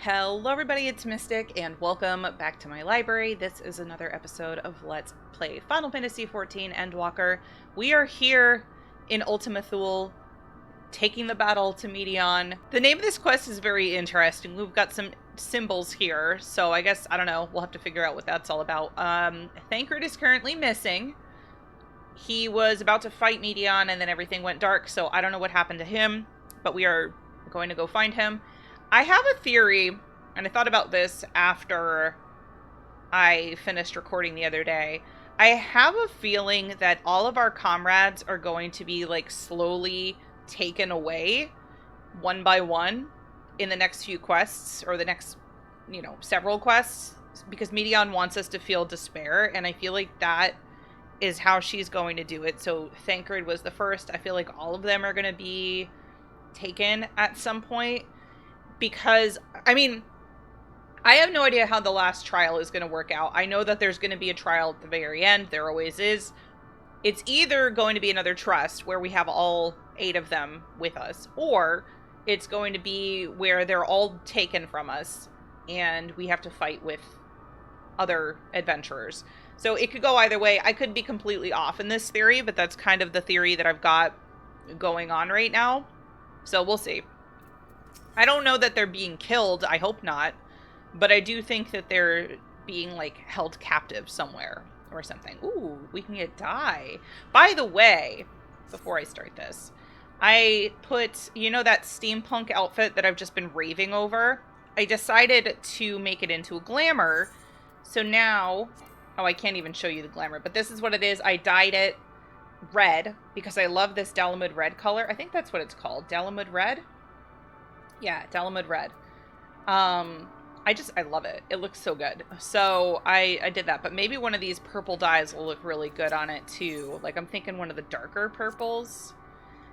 Hello everybody, it's Mystic, and welcome back to my library. This is another episode of Let's Play Final Fantasy XIV Endwalker. We are here in Ultima Thule, taking the battle to Medion. The name of this quest is very interesting. We've got some symbols here, so I guess, I don't know, we'll have to figure out what that's all about. Thancred is currently missing. He was about to fight Medion, and then everything went dark, so I don't know what happened to him, but we are going to go find him. I have a theory, and I thought about this after I finished recording the other day. I have a feeling that all of our comrades are going to be, like, slowly taken away, one by one, in the next few quests, or the next, several quests, because Medion wants us to feel despair, and I feel like that is how she's going to do it. So Thancred was the first. I feel like all of them are going to be taken at some point. Because, I have no idea how the last trial is going to work out. I know that there's going to be a trial at the very end. There always is. It's either going to be another trust where we have all 8 of them with us, or it's going to be where they're all taken from us and we have to fight with other adventurers. So it could go either way. I could be completely off in this theory, but that's kind of the theory that I've got going on right now. So we'll see. I don't know that they're being killed, I hope not, but I do think that they're being, like, held captive somewhere or something. Ooh, we can get dye. By the way, before I start this, I put, that steampunk outfit that I've just been raving over? I decided to make it into a glamour, so now, oh, I can't even show you the glamour, but this is what it is. I dyed it red, because I love this Dalamud red color. I think that's what it's called, Dalamud red? Yeah, Dalamud red. I love it. It looks so good. So I did that, but maybe one of these purple dyes will look really good on it too. Like, I'm thinking one of the darker purples.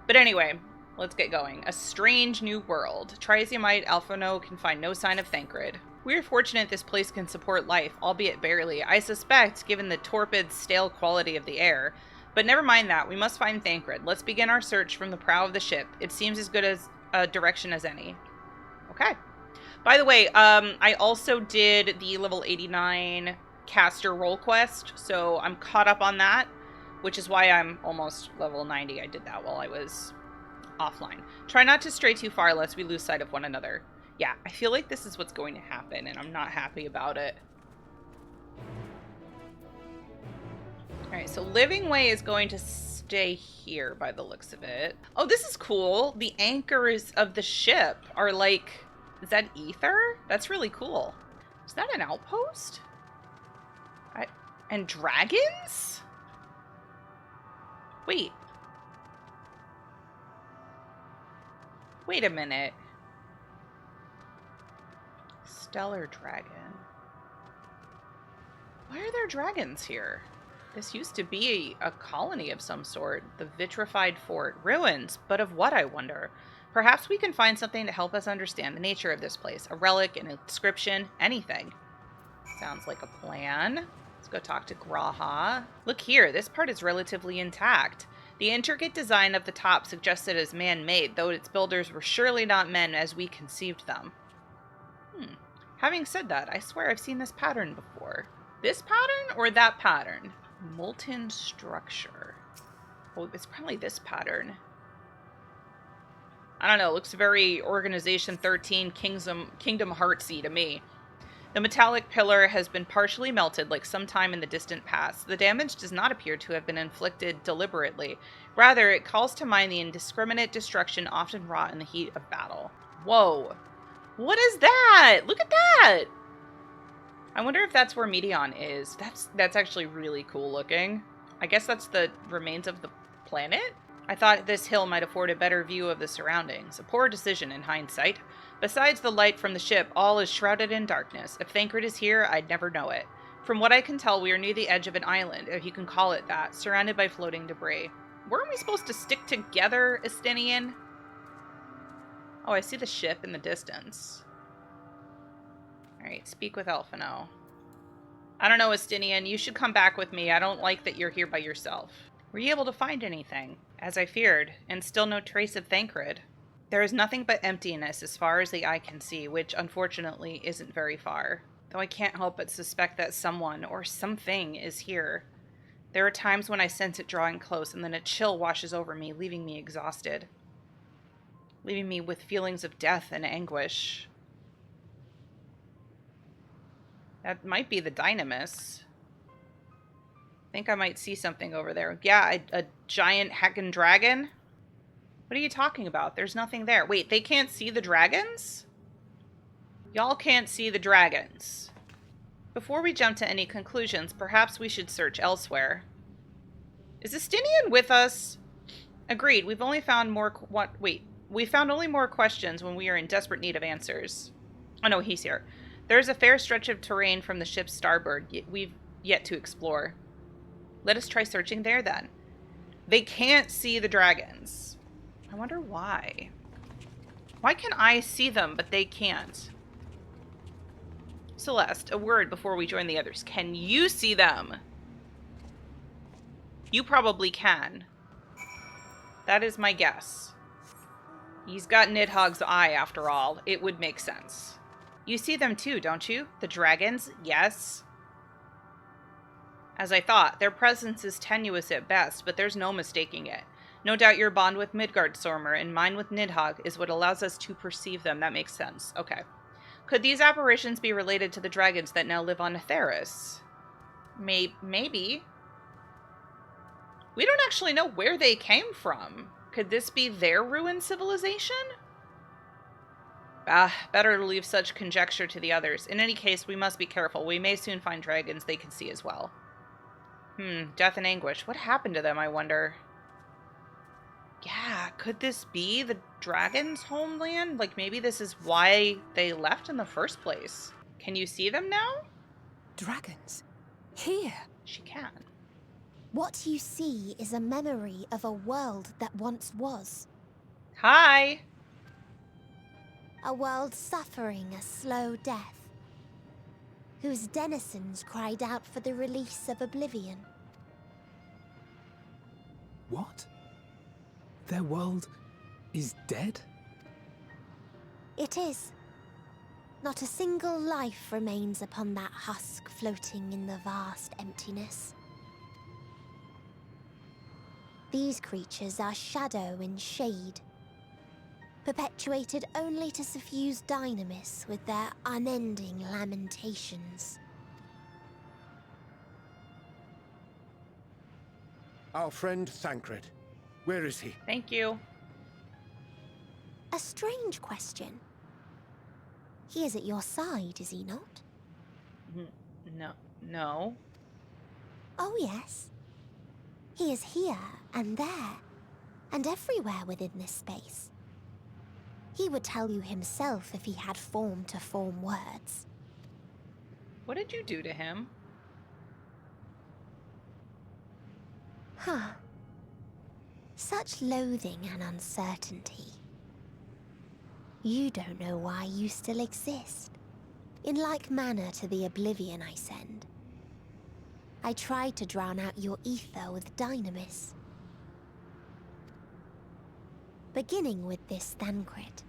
But anyway, let's get going. A strange new world. Triazimite Alphano can find no sign of Thancred. We're fortunate this place can support life, albeit barely. I suspect, given the torpid, stale quality of the air. But never mind that. We must find Thancred. Let's begin our search from the prow of the ship. It seems as good as a direction as any. Okay. By the way, I also did the level 89 caster role quest, so I'm caught up on that, which is why I'm almost level 90. I did that while I was offline. Try not to stray too far lest we lose sight of one another. Yeah, I feel like this is what's going to happen, and I'm not happy about it. Alright, so Living Way is going to stay here by the looks of it. Oh, this is cool. The anchors of the ship are like... Is that ether? That's really cool. Is that an outpost? And dragons? Wait. Wait a minute. Stellar dragon. Why are there dragons here? This used to be a colony of some sort. The vitrified fort. Ruins, but of what, I wonder? Perhaps we can find something to help us understand the nature of this place. A relic, an inscription, anything. Sounds like a plan. Let's go talk to Graha. Look here, this part is relatively intact. The intricate design of the top suggests it is man-made, though its builders were surely not men as we conceived them. Having said that, I swear I've seen this pattern before. This pattern or that pattern? Molten structure. Oh, it's probably this pattern. I don't know, it looks very Organization 13 Kingdom Heartsy to me. The metallic pillar has been partially melted like sometime in the distant past. The damage does not appear to have been inflicted deliberately. Rather, it calls to mind the indiscriminate destruction often wrought in the heat of battle. Whoa. What is that? Look at that! I wonder if that's where Medion is. That's actually really cool looking. I guess that's the remains of the planet? I thought this hill might afford a better view of the surroundings. A poor decision in hindsight. Besides the light from the ship, all is shrouded in darkness. If Thancred is here, I'd never know it. From what I can tell, we are near the edge of an island, if you can call it that, surrounded by floating debris. Weren't we supposed to stick together, Estinian? Oh, I see the ship in the distance. Alright, speak with Alphano. I don't know, Estinian. You should come back with me. I don't like that you're here by yourself. Were you able to find anything? As I feared, and still no trace of Thancred. There is nothing but emptiness as far as the eye can see, which unfortunately isn't very far. Though I can't help but suspect that someone or something is here. There are times when I sense it drawing close, and then a chill washes over me, leaving me exhausted. Leaving me with feelings of death and anguish. That might be the dynamis. I think I might see something over there. Yeah, a giant heckin' dragon? What are you talking about? There's nothing there. Wait, they can't see the dragons? Y'all can't see the dragons. Before we jump to any conclusions, perhaps we should search elsewhere. Is Estinian with us? Agreed. We've only found more... We found only more questions when we are in desperate need of answers. Oh no, he's here. There's a fair stretch of terrain from the ship's starboard we've yet to explore. Let us try searching there then. They can't see the dragons. I wonder why. Why can I see them, but they can't? Celeste, a word before we join the others. Can you see them? You probably can. That is my guess. He's got Nidhogg's eye, after all. It would make sense. You see them too, don't you? The dragons? Yes. As I thought, their presence is tenuous at best, but there's no mistaking it. No doubt your bond with Midgardsormr and mine with Nidhogg is what allows us to perceive them. That makes sense. Okay. Could these apparitions be related to the dragons that now live on Etheris? Maybe. We don't actually know where they came from. Could this be their ruined civilization? Better to leave such conjecture to the others. In any case, we must be careful. We may soon find dragons they can see as well. Death and anguish. What happened to them, I wonder? Yeah, could this be the dragon's homeland? Like, maybe this is why they left in the first place. Can you see them now? Dragons? Here? She can. What you see is a memory of a world that once was. Hi! A world suffering a slow death, whose denizens cried out for the release of oblivion. What? Their world is dead? It is. Not a single life remains upon that husk floating in the vast emptiness. These creatures are shadow and shade, perpetuated only to suffuse dynamis with their unending lamentations. Our friend Thancred. Where is he? Thank you. A strange question. He is at your side, is he not? No. Oh, yes. He is here and there, and everywhere within this space. He would tell you himself if he had form to form words. What did you do to him? Huh. Such loathing and uncertainty. You don't know why you still exist. In like manner to the oblivion I send. I tried to drown out your ether with dynamis. Beginning with this Thancred,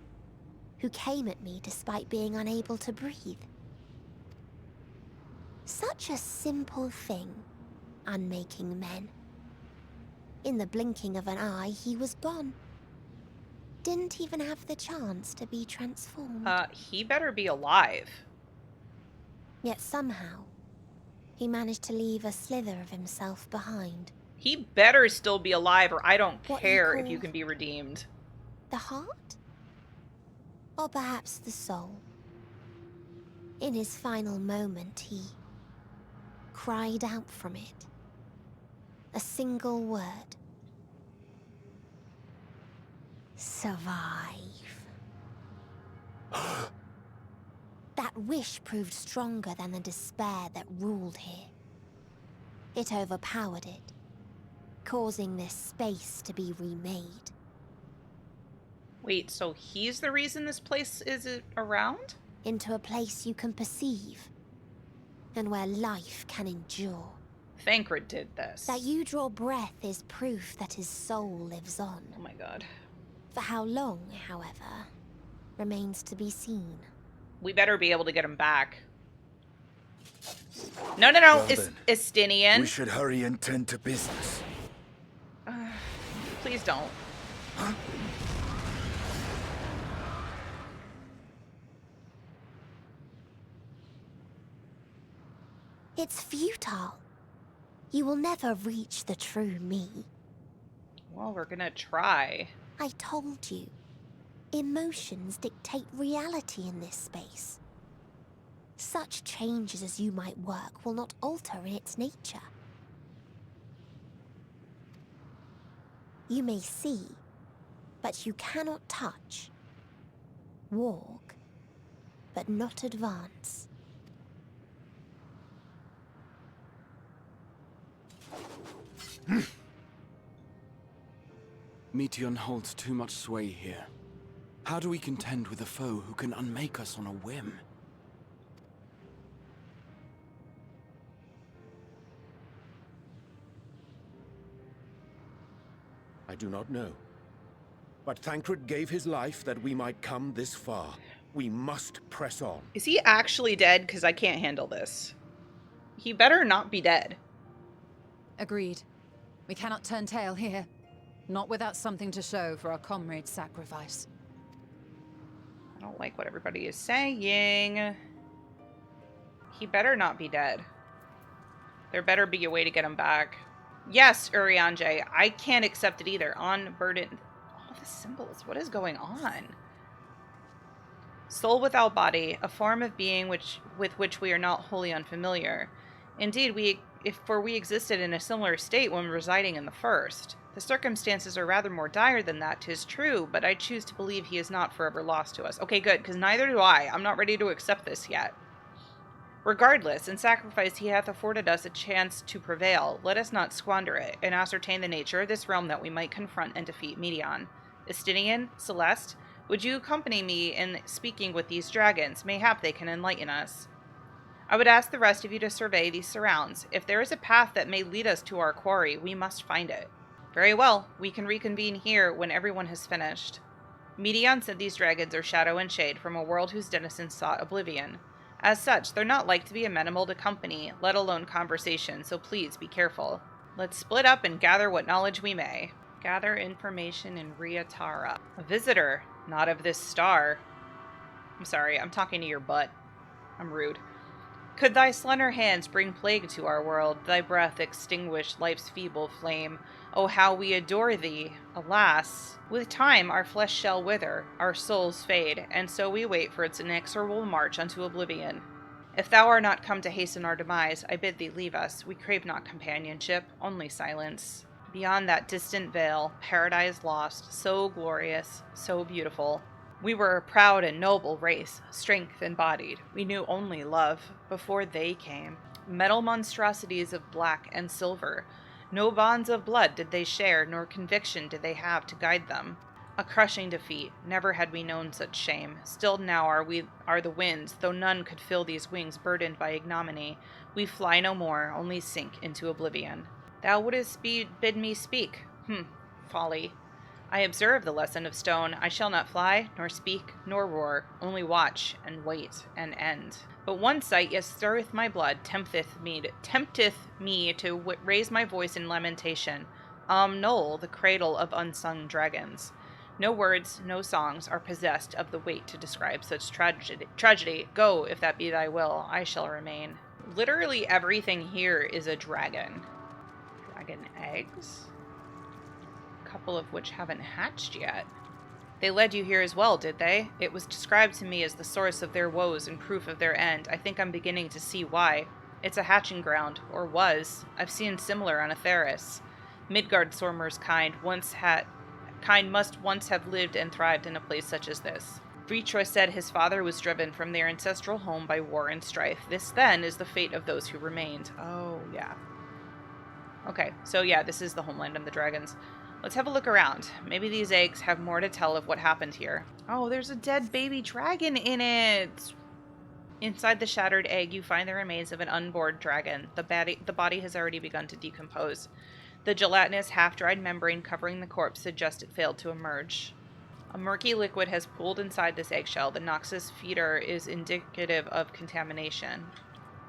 who came at me despite being unable to breathe. Such a simple thing, unmaking men. In the blinking of an eye, he was gone. Didn't even have the chance to be transformed. He better be alive. Yet somehow, he managed to leave a slither of himself behind. He better still be alive, or I don't What care you if you call- can be redeemed. The heart? Or perhaps the soul? In his final moment, he cried out from it. A single word. Survive. That wish proved stronger than the despair that ruled here. It overpowered it, causing this space to be remade. Wait, so he's the reason this place is around? Into a place you can perceive, and where life can endure. Thancred did this. That you draw breath is proof that his soul lives on. Oh my god. For how long, however, remains to be seen. We better be able to get him back. No, no, no. Well It's then, Estinian. we should hurry and tend to business. Please don't. Huh? It's futile. You will never reach the true me. Well, we're gonna try. I told you. Emotions dictate reality in this space. Such changes as you might work will not alter in its nature. You may see, but you cannot touch. Walk, but not advance. Meteon holds too much sway here. How do we contend with a foe who can unmake us on a whim? I do not know. But Thancred gave his life that we might come this far. We must press on. Is he actually dead? Because I can't handle this. He better not be dead. Agreed. We cannot turn tail here. Not without something to show for our comrade's sacrifice. I don't like what everybody is saying. He better not be dead. There better be a way to get him back. Yes, Urianger. I can't accept it either. On burden. All the symbols. What is going on? Soul without body, a form of being with which we are not wholly unfamiliar. Indeed, we existed in a similar state when residing in the first. The circumstances are rather more dire than that, 'tis true, but I choose to believe he is not forever lost to us. Okay, good, because neither do I. I'm not ready to accept this yet. Regardless, in sacrifice he hath afforded us a chance to prevail. Let us not squander it, and ascertain the nature of this realm that we might confront and defeat Meteon. Estinian, Celeste, would you accompany me in speaking with these dragons? Mayhap they can enlighten us. I would ask the rest of you to survey these surrounds. If there is a path that may lead us to our quarry, we must find it. Very well, we can reconvene here when everyone has finished. Meteon said these dragons are shadow and shade from a world whose denizens sought oblivion. As such, they're not like to be amenable to company, let alone conversation, so please be careful. Let's split up and gather what knowledge we may. Gather information in Riatara. A visitor, not of this star. I'm sorry, I'm talking to your butt. I'm rude. Could thy slender hands bring plague to our world, thy breath extinguish life's feeble flame? Oh, how we adore thee! Alas, with time our flesh shall wither, our souls fade, and so we wait for its inexorable march unto oblivion. If thou art not come to hasten our demise, I bid thee leave us. We crave not companionship, only silence. Beyond that distant veil, paradise lost, so glorious, so beautiful. We were a proud and noble race, strength embodied. We knew only love, before they came. Metal monstrosities of black and silver. No bonds of blood did they share, nor conviction did they have to guide them. A crushing defeat, never had we known such shame. Stilled now are the winds, though none could fill these wings burdened by ignominy. We fly no more, only sink into oblivion. Thou wouldst bid me speak. Folly. I observe the lesson of stone. I shall not fly, nor speak, nor roar, only watch, and wait, and end. But one sight yet stirreth my blood, tempteth me to raise my voice in lamentation. Knoll, the cradle of unsung dragons. No words, no songs are possessed of the weight to describe such tragedy. Go, if that be thy will, I shall remain. Literally everything here is a dragon. Dragon eggs? Couple of which haven't hatched yet. They led you here as well, did they? It was described to me as the source of their woes and proof of their end. I think I'm beginning to see why. It's a hatching ground, or was. I've seen similar on Atheris. Midgard Sormer's kind must once have lived and thrived in a place such as this. Vritra said his father was driven from their ancestral home by war and strife. This, then, is the fate of those who remained. Oh, yeah. Okay, so yeah, this is the homeland of the dragons. Let's have a look around. Maybe these eggs have more to tell of what happened here. Oh, there's a dead baby dragon in it! Inside the shattered egg, you find the remains of an unborn dragon. The body has already begun to decompose. The gelatinous, half-dried membrane covering the corpse suggests it failed to emerge. A murky liquid has pooled inside this eggshell. The Noxus feeder is indicative of contamination.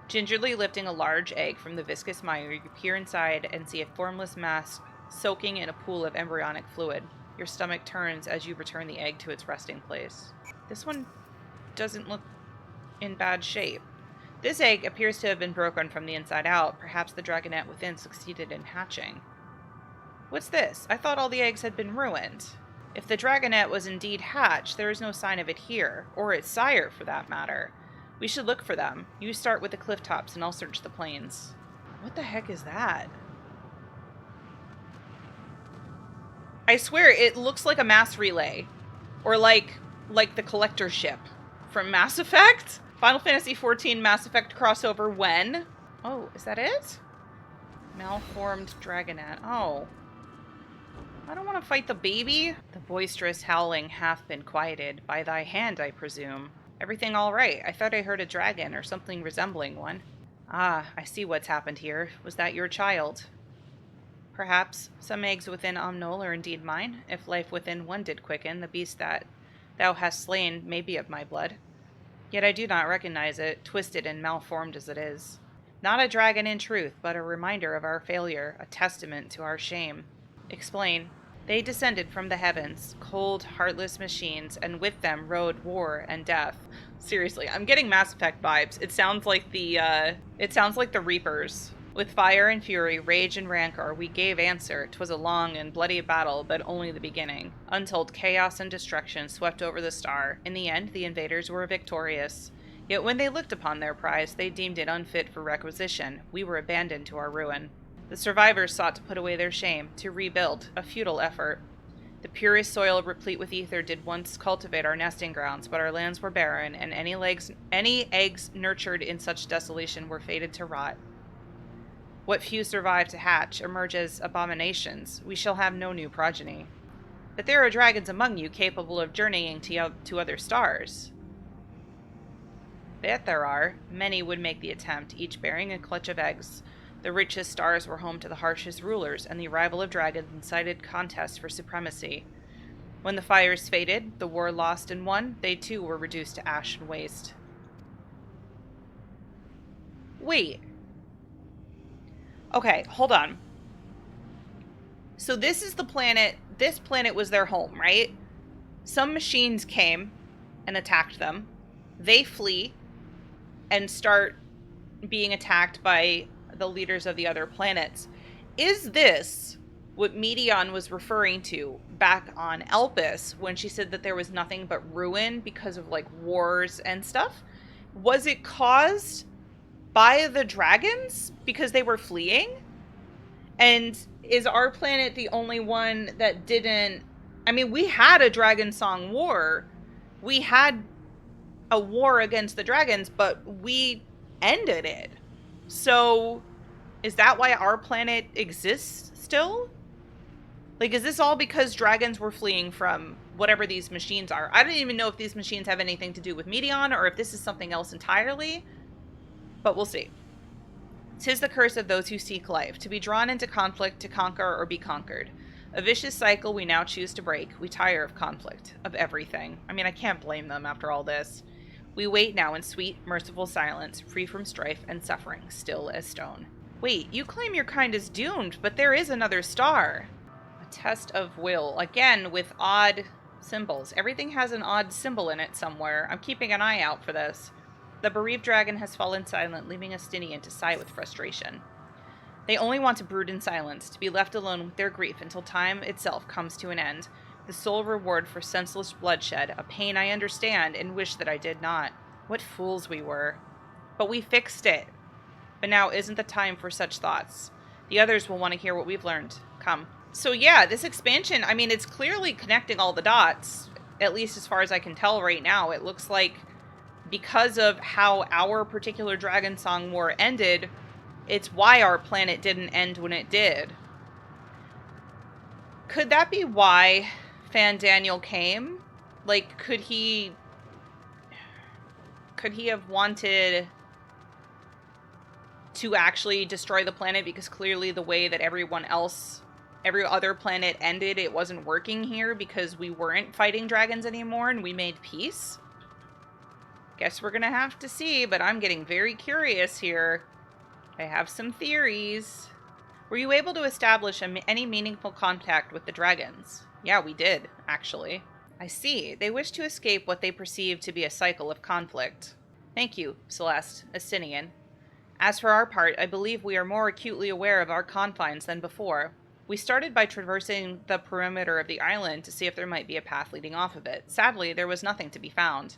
Gingerly lifting a large egg from the viscous mire, you peer inside and see a formless mass soaking in a pool of embryonic fluid. Your stomach turns as you return the egg to its resting place. This one doesn't look in bad shape. This egg appears to have been broken from the inside out. Perhaps the dragonette within succeeded in hatching. What's this? I thought all the eggs had been ruined. If the dragonette was indeed hatched, there is no sign of it here, or its sire for that matter. We should look for them. You start with the cliff tops and I'll search the plains. What the heck is that? I swear, it looks like a mass relay. Or like the collector ship from Mass Effect? Final Fantasy XIV Mass Effect crossover when? Oh, is that it? Malformed dragonette. Oh. I don't want to fight the baby. The boisterous howling hath been quieted. By thy hand, I presume. Everything all right? I thought I heard a dragon or something resembling one. Ah, I see what's happened here. Was that your child? Perhaps some eggs within Omnol are indeed mine. If life within one did quicken, the beast that thou hast slain may be of my blood. Yet I do not recognize it, twisted and malformed as it is. Not a dragon in truth, but a reminder of our failure, a testament to our shame. Explain. They descended from the heavens, cold, heartless machines, and with them rode war and death. Seriously, I'm getting Mass Effect vibes. It sounds like the Reapers. With fire and fury, rage and rancor, we gave answer. 'Twas a long and bloody battle, but only the beginning. Untold chaos and destruction swept over the star. In the end, the invaders were victorious. Yet when they looked upon their prize, they deemed it unfit for requisition. We were abandoned to our ruin. The survivors sought to put away their shame, to rebuild, a futile effort. The purest soil replete with ether did once cultivate our nesting grounds, but our lands were barren, and any eggs nurtured in such desolation were fated to rot. What few survive to hatch emerge as abominations. We shall have no new progeny. But there are dragons among you capable of journeying to other stars. That there are. Many would make the attempt, each bearing a clutch of eggs. The richest stars were home to the harshest rulers, and the arrival of dragons incited contests for supremacy. When the fires faded, the war lost and won, they too were reduced to ash and waste. Wait. Okay, hold on. So this is the planet, this planet was their home, right? Some machines came and attacked them. They flee and start being attacked by the leaders of the other planets. Is this what Medion was referring to back on Elpis when she said that there was nothing but ruin because of like wars and stuff? Was it caused by the dragons because they were fleeing? And is our planet the only one that didn't? I mean, we had a Dragon Song war. We had a war against the dragons, but we ended it. So is that why our planet exists still? Like, is this all because dragons were fleeing from whatever these machines are? I don't even know if these machines have anything to do with Medion or if this is something else entirely, but we'll see. 'Tis the curse of those who seek life, to be drawn into conflict, to conquer or be conquered. A vicious cycle we now choose to break. We tire of conflict, of everything. I mean, I can't blame them after all this. We wait now in sweet, merciful silence, free from strife and suffering, still as stone. Wait, you claim your kind is doomed, but there is another star. A test of will, again with odd symbols. Everything has an odd symbol in it somewhere. I'm keeping an eye out for this. The bereaved dragon has fallen silent, leaving Astinian to sigh with frustration. They only want to brood in silence, to be left alone with their grief until time itself comes to an end. The sole reward for senseless bloodshed, a pain I understand and wish that I did not. What fools we were. But we fixed it. But now isn't the time for such thoughts. The others will want to hear what we've learned. Come. So yeah, this expansion, I mean, it's clearly connecting all the dots, at least as far as I can tell right now. It looks like because of how our particular Dragon Song War ended, it's why our planet didn't end when it did. Could that be why Fan Daniel came? Like, could he have wanted to actually destroy the planet because clearly the way that everyone else every other planet ended, it wasn't working here because we weren't fighting dragons anymore and we made peace? Guess we're gonna have to see, but I'm getting very curious here. I have some theories. Were you able to establish any meaningful contact with the dragons? Yeah, we did, actually. I see. They wish to escape what they perceive to be a cycle of conflict. Thank you, Celeste, Estinian. As for our part, I believe we are more acutely aware of our confines than before. We started by traversing the perimeter of the island to see if there might be a path leading off of it. Sadly, there was nothing to be found.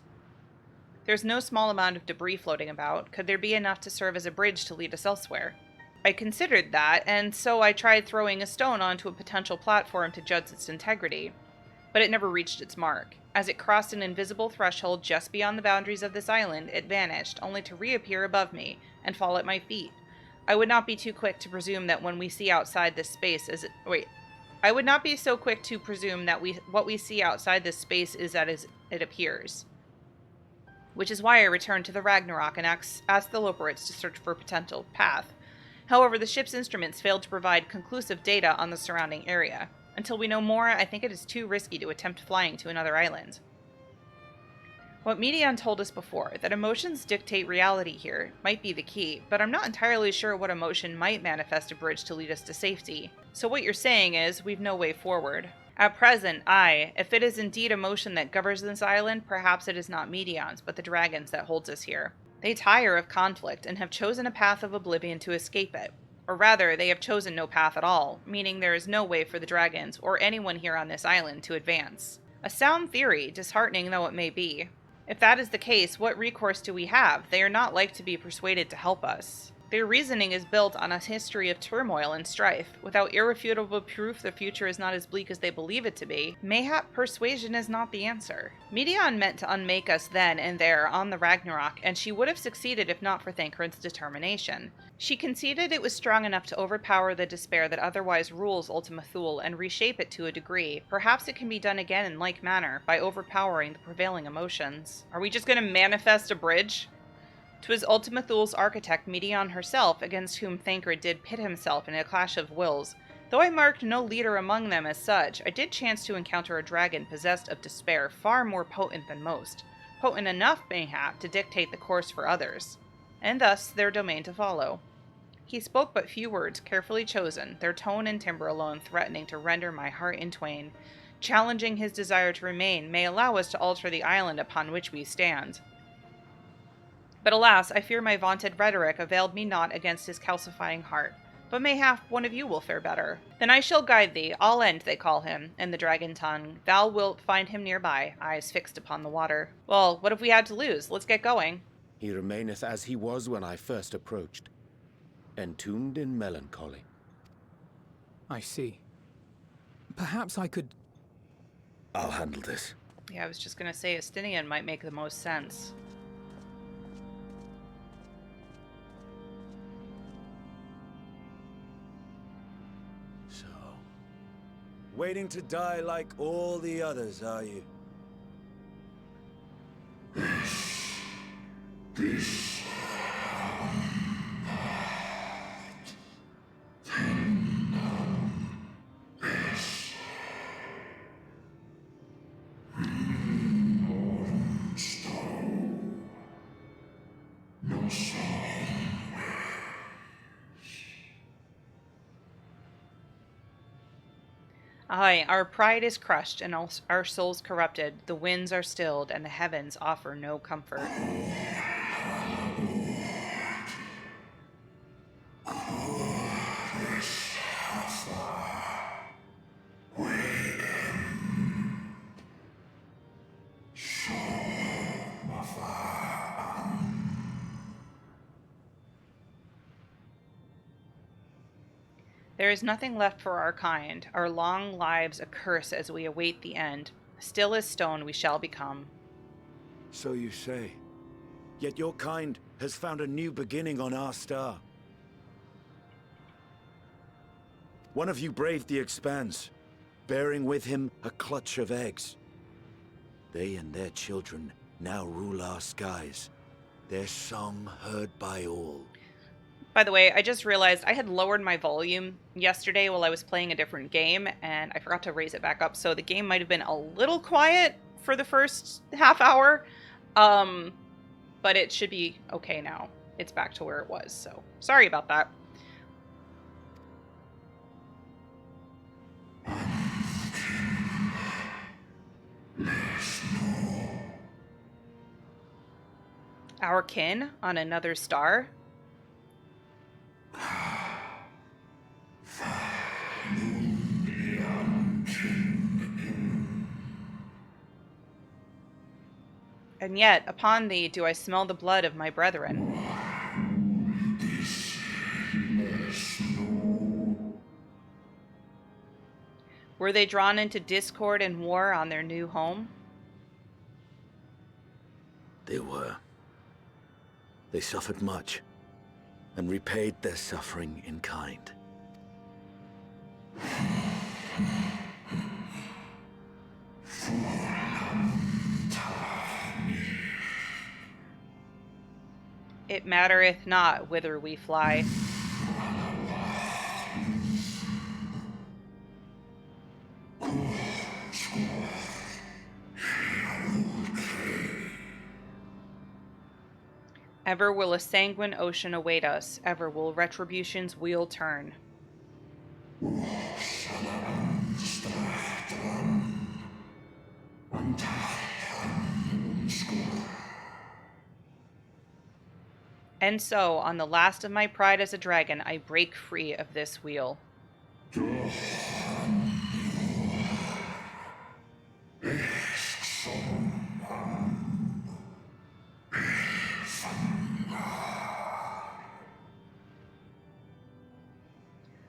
There's no small amount of debris floating about. Could there be enough to serve as a bridge to lead us elsewhere? I considered that, and so I tried throwing a stone onto a potential platform to judge its integrity. But it never reached its mark. As it crossed an invisible threshold just beyond the boundaries of this island, it vanished, only to reappear above me and fall at my feet. I would not be too quick to presume that when we see outside this space is it... Wait. I would not be so quick to presume that what we see outside this space is as it appears. Which is why I returned to the Ragnarok and asked the Loporits to search for a potential path. However, the ship's instruments failed to provide conclusive data on the surrounding area. Until we know more, I think it is too risky to attempt flying to another island. What Medion told us before, that emotions dictate reality here, might be the key, but I'm not entirely sure what emotion might manifest a bridge to lead us to safety. So what you're saying is, we've no way forward. At present, if it is indeed emotion that governs this island, perhaps it is not Medion's, but the dragons that holds us here. They tire of conflict and have chosen a path of oblivion to escape it. Or rather, they have chosen no path at all, meaning there is no way for the dragons, or anyone here on this island, to advance. A sound theory, disheartening though it may be. If that is the case, what recourse do we have? They are not like to be persuaded to help us. Their reasoning is built on a history of turmoil and strife. Without irrefutable proof the future is not as bleak as they believe it to be, mayhap persuasion is not the answer. Medion meant to unmake us then and there on the Ragnarok, and she would have succeeded if not for Thancred's determination. She conceded it was strong enough to overpower the despair that otherwise rules Ultima Thule and reshape it to a degree. Perhaps it can be done again in like manner, by overpowering the prevailing emotions. Are we just gonna manifest a bridge? 'Twas Ultima Thule's architect, Medion herself, against whom Thancred did pit himself in a clash of wills. Though I marked no leader among them as such, I did chance to encounter a dragon possessed of despair far more potent than most. Potent enough, mayhap, to dictate the course for others, and thus their domain to follow. He spoke but few words, carefully chosen, their tone and timbre alone threatening to render my heart in twain. Challenging his desire to remain may allow us to alter the island upon which we stand. But alas, I fear my vaunted rhetoric availed me not against his calcifying heart. But mayhap one of you will fare better. Then I shall guide thee, all end they call him, in the dragon tongue. Thou wilt find him nearby, eyes fixed upon the water. Well, what have we had to lose? Let's get going. He remaineth as he was when I first approached, entombed in melancholy. I see. Perhaps I could... I'll handle this. Yeah, I was just gonna say Estinian might make the most sense. So, waiting to die like all the others, are you? Aye, our pride is crushed and our souls corrupted. The winds are stilled and the heavens offer no comfort. There is nothing left for our kind, our long lives a curse as we await the end. Still as stone we shall become. So you say. Yet your kind has found a new beginning on our star. One of you braved the Expanse, bearing with him a clutch of eggs. They and their children now rule our skies, their song heard by all. By the way, I just realized I had lowered my volume yesterday while I was playing a different game, and I forgot to raise it back up, so the game might have been a little quiet for the first half hour, but it should be okay now. It's back to where it was, so sorry about that. Our kin on another star? And yet, upon thee do I smell the blood of my brethren. Were they drawn into discord and war on their new home? They were. They suffered much, and repaid their suffering in kind. It mattereth not whither we fly. Ever will a sanguine ocean await us, ever will retribution's wheel turn. And so, on the last of my pride as a dragon, I break free of this wheel.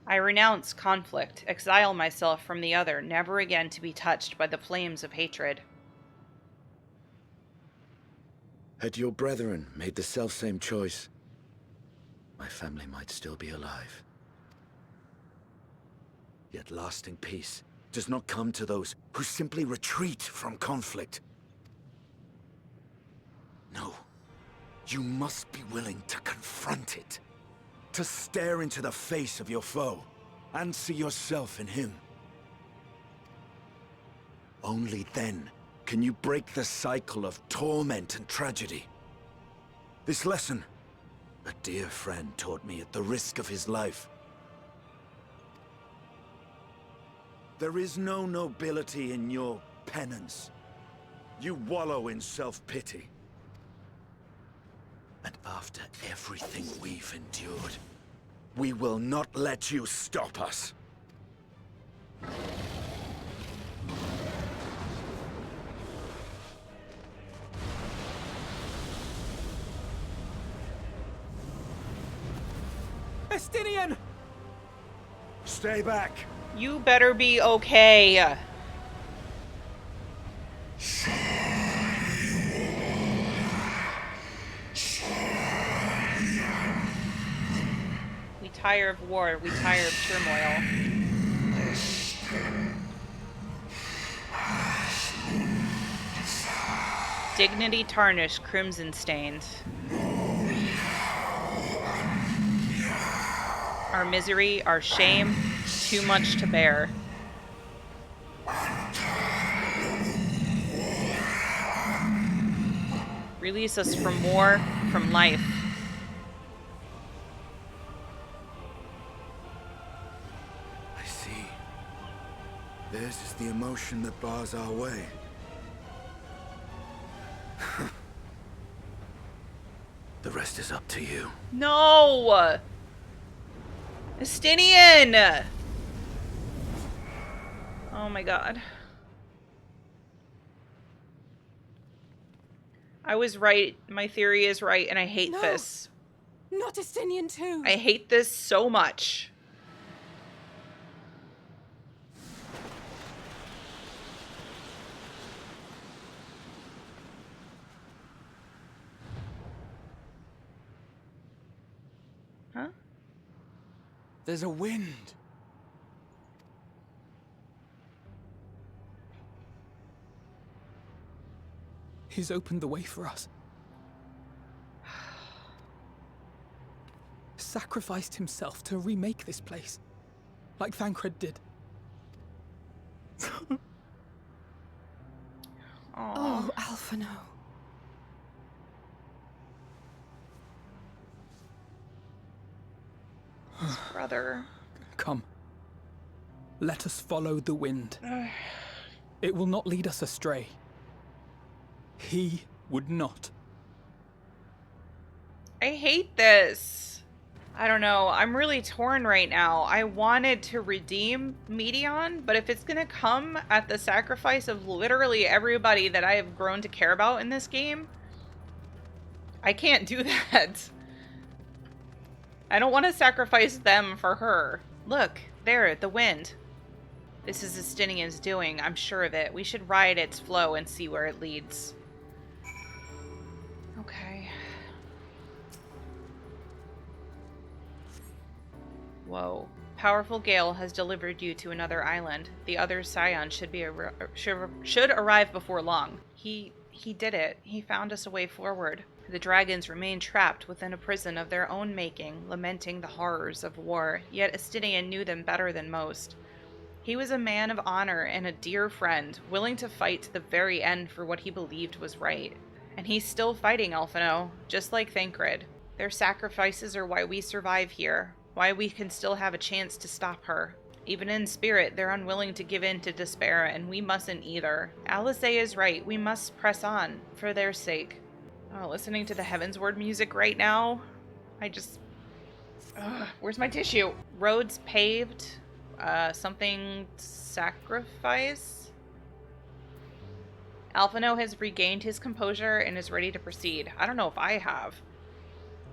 I renounce conflict, exile myself from the other, never again to be touched by the flames of hatred. Had your brethren made the selfsame choice, my family might still be alive. Yet lasting peace does not come to those who simply retreat from conflict. No, you must be willing to confront it. To stare into the face of your foe, and see yourself in him. Only then can you break the cycle of torment and tragedy. This lesson, a dear friend taught me at the risk of his life. There is no nobility in your penance. You wallow in self-pity. And after everything we've endured, we will not let you stop us. Estinian! Stay back! You better be okay. We tire of war, we tire of turmoil. Dignity tarnished, crimson stained. Our misery, our shame, too much to bear. Release us from war, from life. I see. Theirs is the emotion that bars our way. The rest is up to you. No! Estinian! Oh my god. I was right. My theory is right, and I hate this. Not Estinian too. I hate this so much. Huh? There's a wind. He's opened the way for us. sacrificed himself to remake this place, like Thancred did. Oh, Alphino. His brother. Come. Let us follow the wind. It will not lead us astray. He would not. I hate this. I don't know. I'm really torn right now. I wanted to redeem Medion, but if it's gonna come at the sacrifice of literally everybody that I have grown to care about in this game, I can't do that. I don't want to sacrifice them for her. Look, there, the wind. This is Estinian's doing, I'm sure of it. We should ride its flow and see where it leads. Okay. Whoa. Powerful gale has delivered you to another island. The other scion should arrive before long. He did it. He found us a way forward. The dragons remain trapped within a prison of their own making, lamenting the horrors of war, yet Estinian knew them better than most. He was a man of honor and a dear friend, willing to fight to the very end for what he believed was right. And he's still fighting, Alphino, just like Thancred. Their sacrifices are why we survive here, why we can still have a chance to stop her. Even in spirit, they're unwilling to give in to despair, and we mustn't either. Alice is right, we must press on, for their sake. Oh, listening to the Heavensward music right now, I just... where's my tissue? Roads paved, something sacrifice? Alphino has regained his composure and is ready to proceed. I don't know if I have.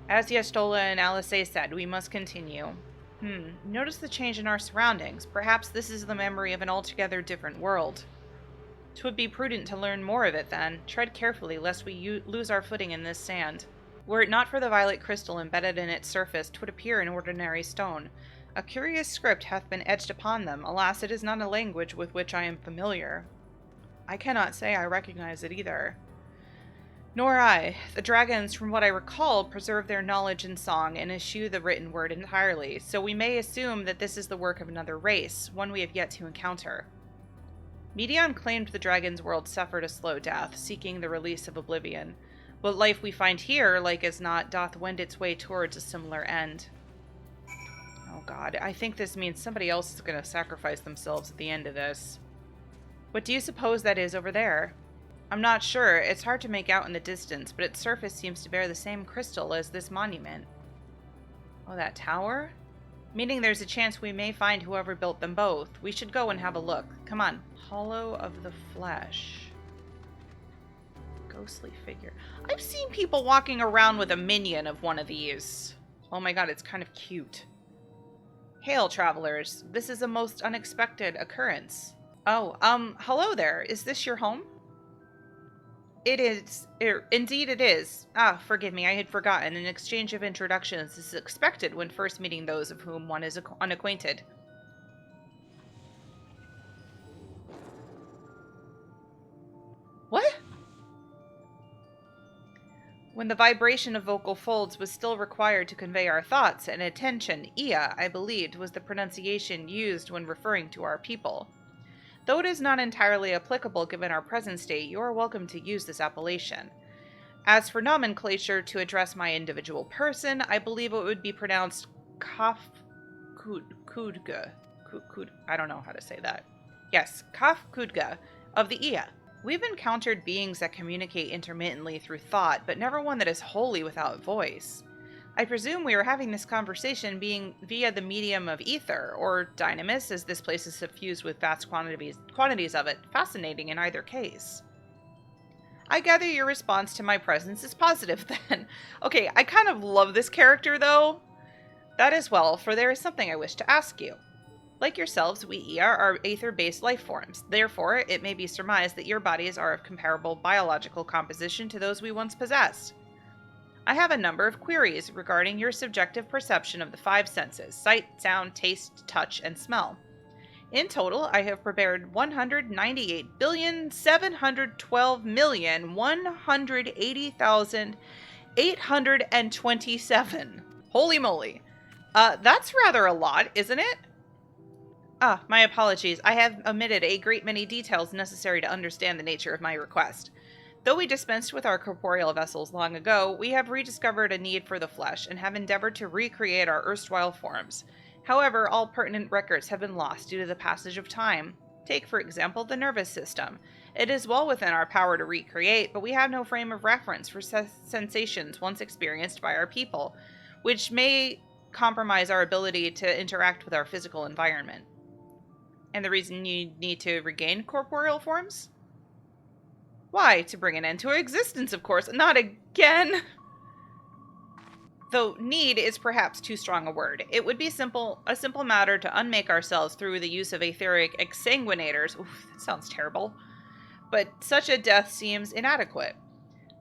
As Yestola and Alice said, we must continue. Notice the change in our surroundings. Perhaps this is the memory of an altogether different world. 'Twould be prudent to learn more of it then. Tread carefully, lest we lose our footing in this sand. Were it not for the violet crystal embedded in its surface, 'twould appear an ordinary stone. A curious script hath been etched upon them. Alas, it is not a language with which I am familiar. I cannot say I recognize it either. Nor I. The dragons, from what I recall, preserve their knowledge in song and eschew the written word entirely, so we may assume that this is the work of another race, one we have yet to encounter. Medion claimed the dragon's world suffered a slow death, seeking the release of oblivion. But life we find here, like as not, doth wend its way towards a similar end. Oh god, I think this means somebody else is going to sacrifice themselves at the end of this. What do you suppose that is over there? I'm not sure. It's hard to make out in the distance, but its surface seems to bear the same crystal as this monument. Oh, that tower? Meaning there's a chance we may find whoever built them both. We should go and have a look. Come on. Hollow of the Flesh. Ghostly figure. I've seen people walking around with a minion of one of these. Oh my god, it's kind of cute. Hail, travelers. This is a most unexpected occurrence. Oh, hello there. Is this your home? It is. Indeed it is. Ah, forgive me, I had forgotten. An exchange of introductions is expected when first meeting those of whom one is unacquainted. What? When the vibration of vocal folds was still required to convey our thoughts and attention, Ia, I believed, was the pronunciation used when referring to our people. Though it is not entirely applicable given our present state, you are welcome to use this appellation. As for nomenclature to address my individual person, I believe it would be pronounced Kafkudga. I don't know how to say that. Yes, Kafkudga of the Ia. We've encountered beings that communicate intermittently through thought, but never one that is wholly without voice. I presume we are having this conversation being via the medium of ether, or dynamis, as this place is suffused with vast quantities of it. Fascinating in either case. I gather your response to my presence is positive, then. Okay, I kind of love this character, though. That is well, for there is something I wish to ask you. Like yourselves, we Ia are aether-based life forms. Therefore, it may be surmised that your bodies are of comparable biological composition to those we once possessed. I have a number of queries regarding your subjective perception of the five senses: sight, sound, taste, touch, and smell. In total, I have prepared 198,712,180,827. Holy moly! That's rather a lot, isn't it? Ah, my apologies. I have omitted a great many details necessary to understand the nature of my request. Though we dispensed with our corporeal vessels long ago, we have rediscovered a need for the flesh and have endeavored to recreate our erstwhile forms. However, all pertinent records have been lost due to the passage of time. Take, for example, the nervous system. It is well within our power to recreate, but we have no frame of reference for sensations once experienced by our people, which may compromise our ability to interact with our physical environment. And the reason you need to regain corporeal forms? Why? To bring an end to existence, of course. Not again! Though need is perhaps too strong a word. It would be a simple matter to unmake ourselves through the use of etheric exsanguinators. Oof, that sounds terrible. But such a death seems inadequate.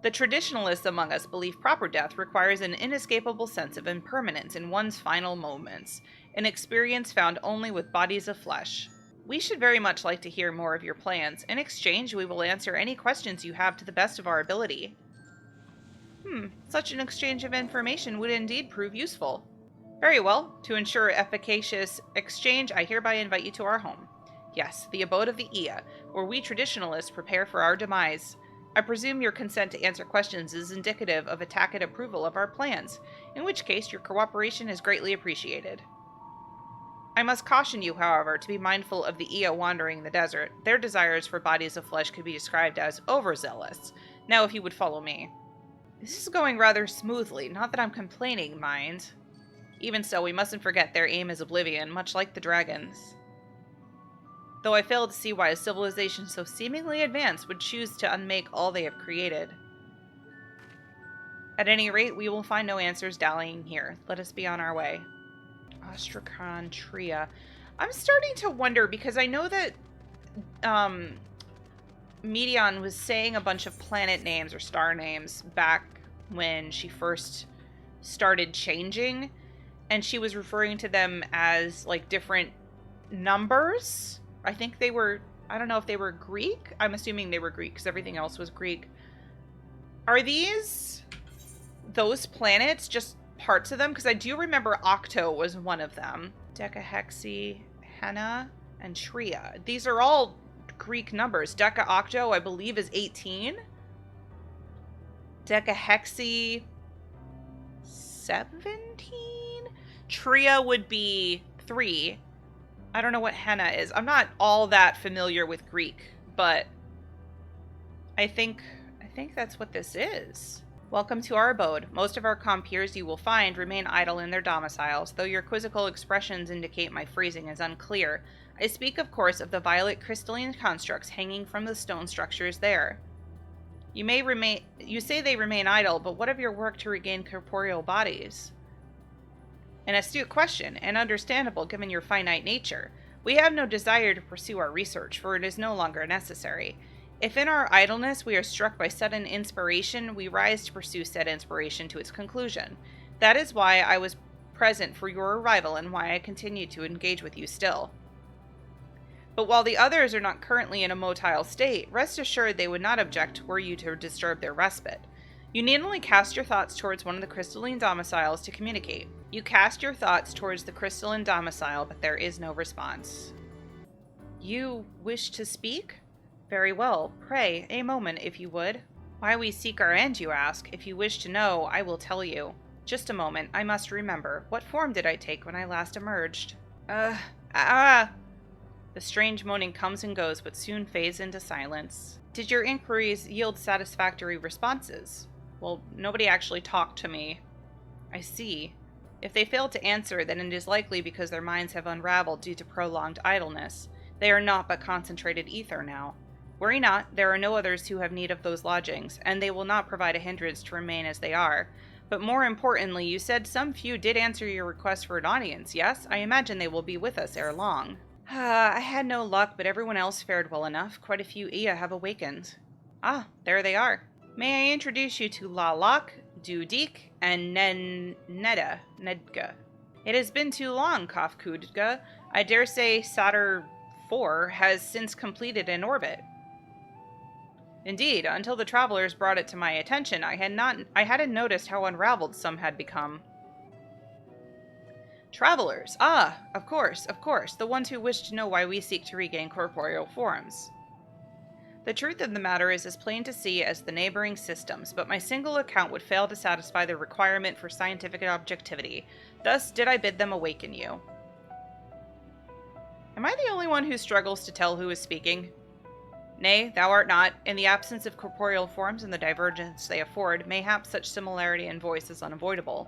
The traditionalists among us believe proper death requires an inescapable sense of impermanence in one's final moments, an experience found only with bodies of flesh. We should very much like to hear more of your plans. In exchange, we will answer any questions you have to the best of our ability. Such an exchange of information would indeed prove useful. Very well. To ensure efficacious exchange, I hereby invite you to our home. Yes, the abode of the Ia, where we traditionalists prepare for our demise. I presume your consent to answer questions is indicative of a tacit approval of our plans, in which case your cooperation is greatly appreciated. I must caution you, however, to be mindful of the Ia wandering the desert. Their desires for bodies of flesh could be described as overzealous. Now, if you would follow me. This is going rather smoothly, not that I'm complaining, mind. Even so, we mustn't forget their aim is oblivion, much like the dragons. Though I fail to see why a civilization so seemingly advanced would choose to unmake all they have created. At any rate, we will find no answers dallying here. Let us be on our way. Ostrakhan Tria. I'm starting to wonder, because I know that Medion was saying a bunch of planet names or star names back when she first started changing, and she was referring to them as like different numbers. I think they were, I don't know if they were Greek. I'm assuming they were Greek because everything else was Greek. Are these those planets, just parts of them? Because I do remember Octo was one of them. Decahexi, Henna, and Tria. These are all Greek numbers. Deca Octo, I believe, is 18. Decahexi, 17. Tria would be 3. I don't know what Henna is. I'm not all that familiar with Greek, but I think that's what this is. Welcome to our abode. Most of our compeers you will find remain idle in their domiciles, though your quizzical expressions indicate my phrasing is unclear. I speak, of course, of the violet crystalline constructs hanging from the stone structures there. You say they remain idle, but what of your work to regain corporeal bodies? An astute question, and understandable given your finite nature. We have no desire to pursue our research, for it is no longer necessary. If in our idleness we are struck by sudden inspiration, we rise to pursue said inspiration to its conclusion. That is why I was present for your arrival, and why I continue to engage with you still. But while the others are not currently in a motile state, rest assured they would not object were you to disturb their respite. You need only cast your thoughts towards one of the crystalline domiciles to communicate. You cast your thoughts towards the crystalline domicile, but there is no response. You wish to speak? Very well. Pray, a moment, if you would. Why we seek our end, you ask. If you wish to know, I will tell you. Just a moment, I must remember. What form did I take when I last emerged? The strange moaning comes and goes, but soon fades into silence. Did your inquiries yield satisfactory responses? Well, nobody actually talked to me. I see. If they fail to answer, then it is likely because their minds have unraveled due to prolonged idleness. They are not but concentrated ether now. Worry not, there are no others who have need of those lodgings, and they will not provide a hindrance to remain as they are. But more importantly, you said some few did answer your request for an audience, yes? I imagine they will be with us ere long. I had no luck, but everyone else fared well enough. Quite a few Ia have awakened. Ah, there they are. May I introduce you to Lalak, Dudik, and Nedga. It has been too long, Kafkudga. I dare say Saturn IV has since completed an orbit. Indeed, until the travelers brought it to my attention, I hadn't noticed how unraveled some had become. Travelers. Ah, of course, of course. The ones who wish to know why we seek to regain corporeal forms. The truth of the matter is as plain to see as the neighboring systems, but my single account would fail to satisfy the requirement for scientific objectivity. Thus did I bid them awaken you. Am I the only one who struggles to tell who is speaking? Nay, thou art not. In the absence of corporeal forms and the divergence they afford, mayhap such similarity in voice is unavoidable.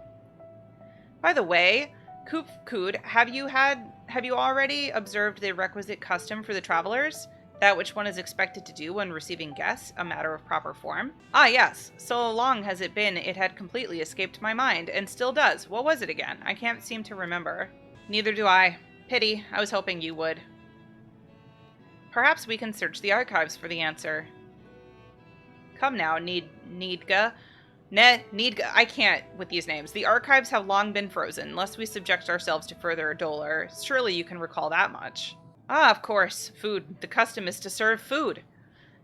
By the way, Koop-Kood, have you already observed the requisite custom for the travelers? That which one is expected to do when receiving guests, a matter of proper form? Ah, yes. So long has it been, it had completely escaped my mind, and still does. What was it again? I can't seem to remember. Neither do I. Pity. I was hoping you would. Perhaps we can search the archives for the answer. Come now, Needga. Needga. I can't with these names. The archives have long been frozen, lest we subject ourselves to further dolor. Surely you can recall that much. Ah, of course. Food. The custom is to serve food.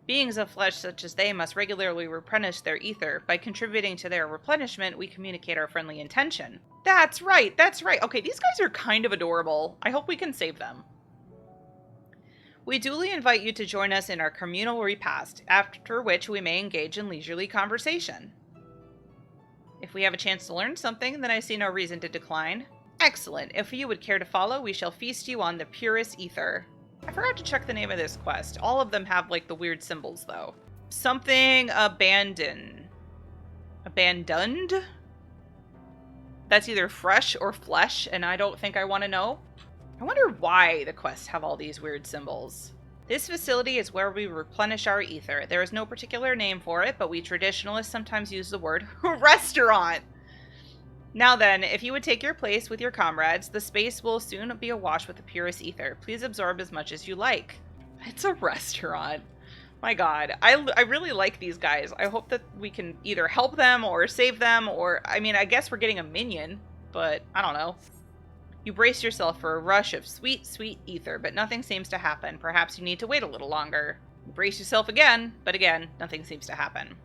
Beings of flesh such as they must regularly replenish their ether. By contributing to their replenishment, we communicate our friendly intention. That's right, that's right. Okay, these guys are kind of adorable. I hope we can save them. We duly invite you to join us in our communal repast, after which we may engage in leisurely conversation. If we have a chance to learn something, then I see no reason to decline. Excellent. If you would care to follow, we shall feast you on the purest ether. I forgot to check the name of this quest. All of them have, like, the weird symbols, though. Something abandoned. Abandoned? That's either fresh or flesh, and I don't think I want to know. I wonder why the quests have all these weird symbols. This facility is where we replenish our ether. There is no particular name for it, but we traditionalists sometimes use the word restaurant. Now then, if you would take your place with your comrades, the space will soon be awash with the purest ether. Please absorb as much as you like. It's a restaurant. My god, I really like these guys. I hope that we can either help them or save them, or, I mean, I guess we're getting a minion, but I don't know. You brace yourself for a rush of sweet, sweet ether, but nothing seems to happen. Perhaps you need to wait a little longer. You brace yourself again, but again, nothing seems to happen.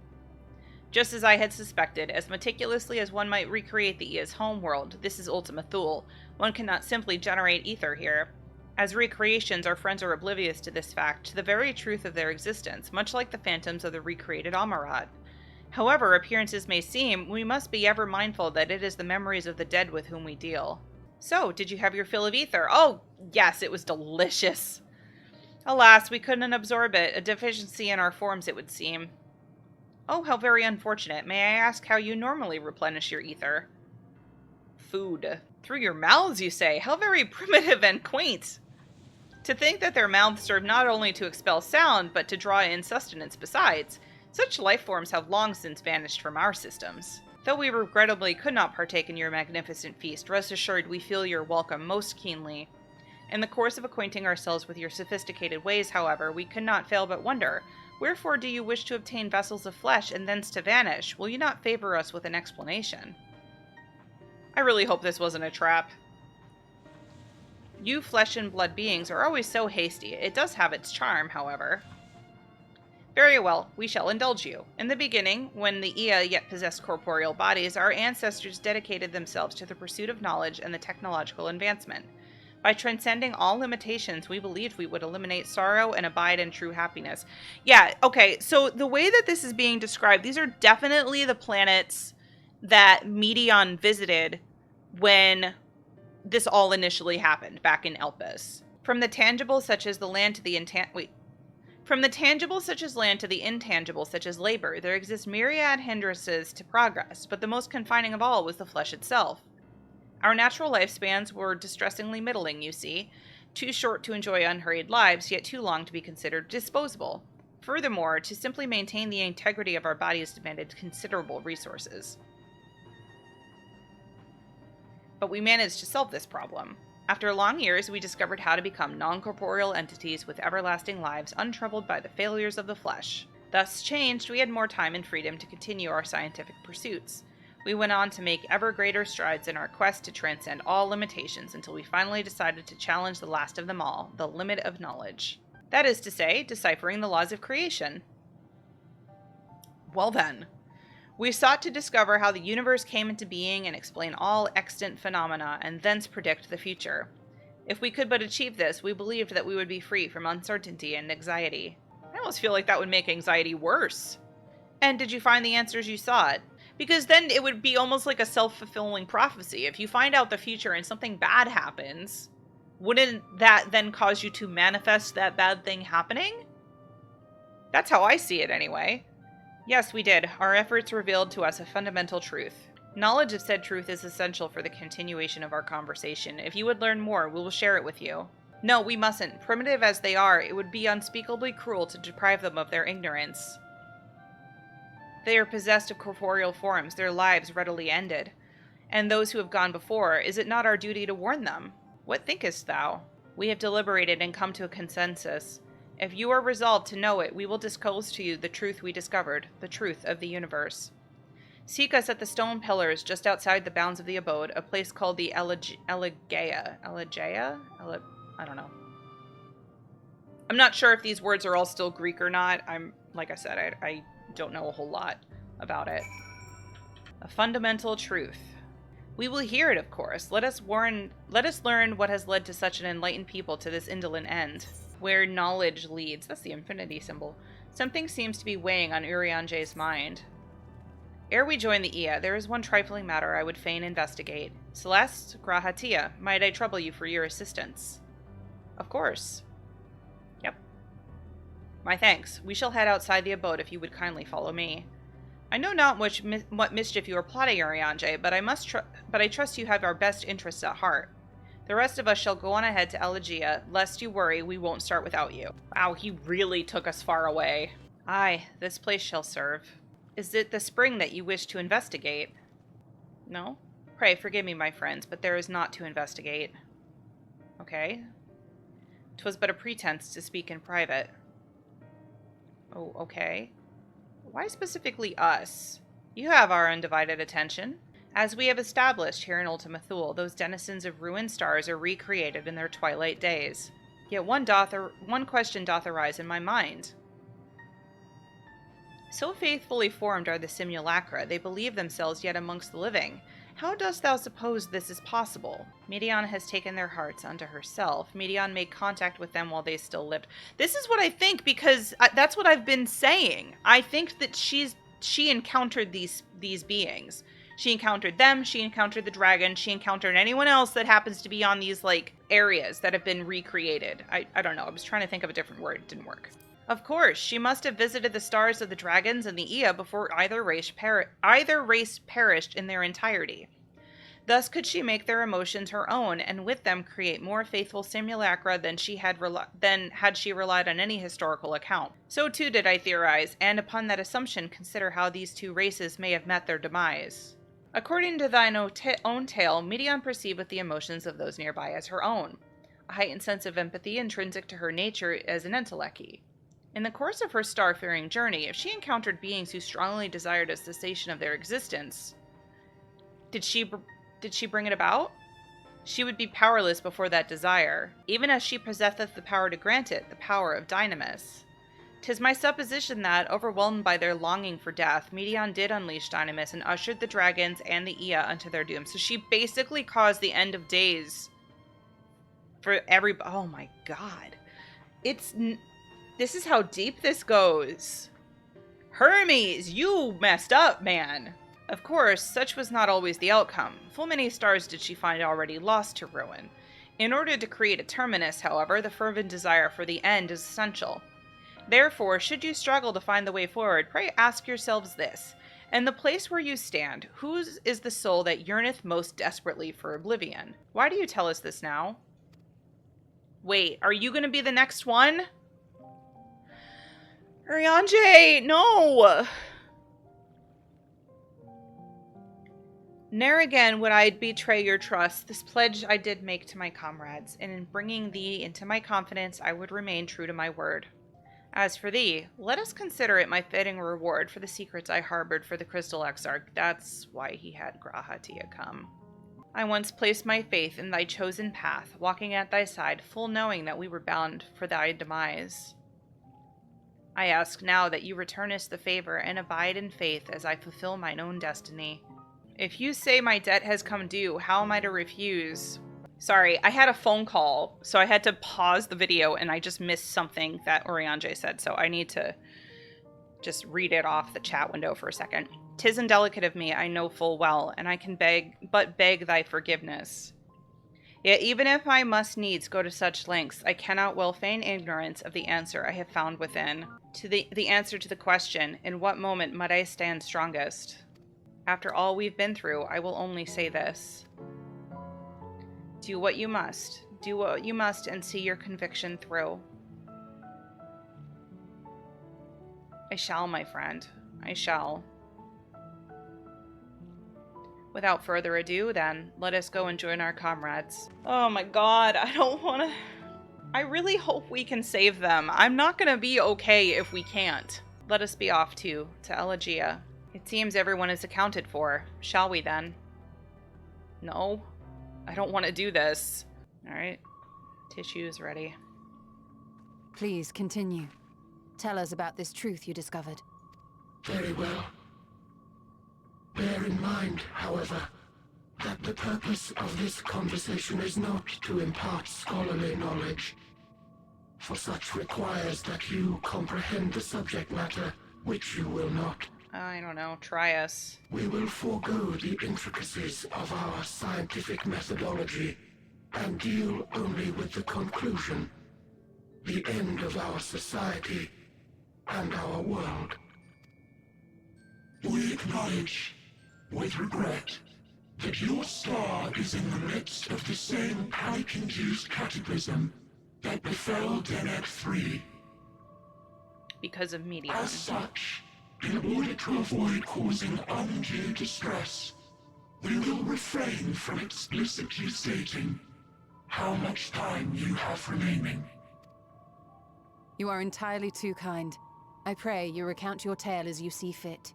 Just as I had suspected, as meticulously as one might recreate the Ia's homeworld, this is Ultima Thule. One cannot simply generate ether here. As recreations, our friends are oblivious to this fact, to the very truth of their existence, much like the phantoms of the recreated Amarat. However appearances may seem, we must be ever mindful that it is the memories of the dead with whom we deal. So, did you have your fill of ether? Oh, yes, it was delicious. Alas, we couldn't absorb it, a deficiency in our forms, it would seem. Oh, how very unfortunate. May I ask how you normally replenish your ether? Food. Through your mouths, you say? How very primitive and quaint. To think that their mouths serve not only to expel sound, but to draw in sustenance besides. Such life forms have long since vanished from our systems. Though we regrettably could not partake in your magnificent feast, rest assured we feel your welcome most keenly. In the course of acquainting ourselves with your sophisticated ways, however, we could not fail but wonder, wherefore do you wish to obtain vessels of flesh and thence to vanish? Will you not favor us with an explanation? I really hope this wasn't a trap. You flesh and blood beings are always so hasty. It does have its charm, however. Very well, we shall indulge you. In the beginning, when the Ia yet possessed corporeal bodies, our ancestors dedicated themselves to the pursuit of knowledge and the technological advancement. By transcending all limitations, we believed we would eliminate sorrow and abide in true happiness. Yeah, okay, so the way that this is being described, these are definitely the planets that Medion visited when this all initially happened, back in Elpis. From the tangible such as the land to the From the tangible such as land to the intangible such as labor, there exist myriad hindrances to progress, but the most confining of all was the flesh itself. Our natural lifespans were distressingly middling, you see, too short to enjoy unhurried lives, yet too long to be considered disposable. Furthermore, to simply maintain the integrity of our bodies demanded considerable resources. But we managed to solve this problem. After long years, we discovered how to become non-corporeal entities with everlasting lives, untroubled by the failures of the flesh. Thus changed, we had more time and freedom to continue our scientific pursuits. We went on to make ever greater strides in our quest to transcend all limitations until we finally decided to challenge the last of them all, the limit of knowledge. That is to say, deciphering the laws of creation. Well then, We sought to discover how the universe came into being and explain all extant phenomena, and thence predict the future. If we could but achieve this, we believed that we would be free from uncertainty and anxiety. I almost feel like that would make anxiety worse. And did you find the answers you sought? Because then it would be almost like a self-fulfilling prophecy. If you find out the future and something bad happens, wouldn't that then cause you to manifest that bad thing happening? That's how I see it anyway. Yes, we did. Our efforts revealed to us a fundamental truth. Knowledge of said truth is essential for the continuation of our conversation. If you would learn more, we will share it with you. No, we mustn't. Primitive as they are, it would be unspeakably cruel to deprive them of their ignorance. They are possessed of corporeal forms, their lives readily ended. And those who have gone before, is it not our duty to warn them? What thinkest thou? We have deliberated and come to a consensus. If you are resolved to know it, we will disclose to you the truth we discovered, the truth of the universe. Seek us at the stone pillars just outside the bounds of the abode, a place called the Elegeia? I don't know. I'm not sure if these words are all still Greek or not. Like I said, I don't know a whole lot about it. A fundamental truth. We will hear it, of course. Let us learn what has led to such an enlightened people to this indolent end. Where knowledge leads. That's the infinity symbol. Something seems to be weighing on Urianger's mind. Ere we join the Ia, there is one trifling matter I would fain investigate. Celeste, Grahatia, might I trouble you for your assistance? Of course. Yep. My thanks. We shall head outside the abode if you would kindly follow me. I know not what mischief you are plotting, Urianger, but I trust you have our best interests at heart. The rest of us shall go on ahead to Elegia. Lest you worry, we won't start without you. Wow, he really took us far away. Aye, this place shall serve. Is it the spring that you wish to investigate? No? Pray, forgive me, my friends, but there is naught to investigate. Okay. 'Twas but a pretense to speak in private. Oh, okay. Why specifically us? You have our undivided attention. As we have established here in Ultima Thule, those denizens of ruined stars are recreated in their twilight days. Yet one question doth arise in my mind. So faithfully formed are the simulacra, they believe themselves yet amongst the living. How dost thou suppose this is possible? Medion has taken their hearts unto herself. Medion made contact with them while they still lived. This is what I think, because that's what I've been saying. I think that she encountered these beings. She encountered them, she encountered the dragon, she encountered anyone else that happens to be on these, like, areas that have been recreated. I don't know, I was trying to think of a different word, it didn't work. Of course, she must have visited the stars of the dragons and the Ia before either race perished in their entirety. Thus could she make their emotions her own, and with them create more faithful simulacra than had she relied on any historical account. So too did I theorize, and upon that assumption consider how these two races may have met their demise. According to thine own tale, Medion perceived with the emotions of those nearby as her own, a heightened sense of empathy intrinsic to her nature as an entelechy. In the course of her star-faring journey, if she encountered beings who strongly desired a cessation of their existence, did she bring it about? She would be powerless before that desire, even as she possesseth the power to grant it, the power of Dynamis. 'Tis my supposition that, overwhelmed by their longing for death, Medion did unleash Dynamis and ushered the dragons and the Ia unto their doom. So she basically caused the end of days for everybody. Oh my god. This is how deep this goes. Hermes, you messed up, man. Of course, such was not always the outcome. Full many stars did she find already lost to ruin. In order to create a terminus, however, the fervent desire for the end is essential. Therefore, should you struggle to find the way forward, pray ask yourselves this. In the place where you stand, whose is the soul that yearneth most desperately for oblivion? Why do you tell us this now? Wait, are you going to be the next one? Urianger, no! Ne'er again would I betray your trust. This pledge I did make to my comrades, and in bringing thee into my confidence, I would remain true to my word. As for thee, let us consider it my fitting reward for the secrets I harbored for the Crystal Exarch. That's why he had Grahatia come. I once placed my faith in thy chosen path, walking at thy side, full knowing that we were bound for thy demise. I ask now that you return us the favor and abide in faith as I fulfill mine own destiny. If you say my debt has come due, how am I to refuse? Sorry, I had a phone call, so I had to pause the video, and I just missed something that Oriange said, so I need to just read it off the chat window for a second. 'Tis indelicate of me, I know full well, and I can but beg thy forgiveness. Yet even if I must needs go to such lengths, I cannot well feign ignorance of the answer I have found within. To the answer to the question, in what moment might I stand strongest? After all we've been through, I will only say this. Do what you must. Do what you must and see your conviction through. I shall, my friend. I shall. Without further ado, then, let us go and join our comrades. Oh my god, I don't want to... I really hope we can save them. I'm not going to be okay if we can't. Let us be off, to Elegia. It seems everyone is accounted for. Shall we, then? No. I don't want to do this. Alright. Tissue's ready. Please, continue. Tell us about this truth you discovered. Very well. Bear in mind, however, that the purpose of this conversation is not to impart scholarly knowledge, for such requires that you comprehend the subject matter, which you will not. I don't know. Try us. We will forego the intricacies of our scientific methodology and deal only with the conclusion, the end of our society and our world. We acknowledge, with regret, that your star is in the midst of the same panic-induced cataclysm that befell Deneb III. Because of media. As such, in order to avoid causing undue distress, we will refrain from explicitly stating how much time you have remaining. You are entirely too kind. I pray you recount your tale as you see fit.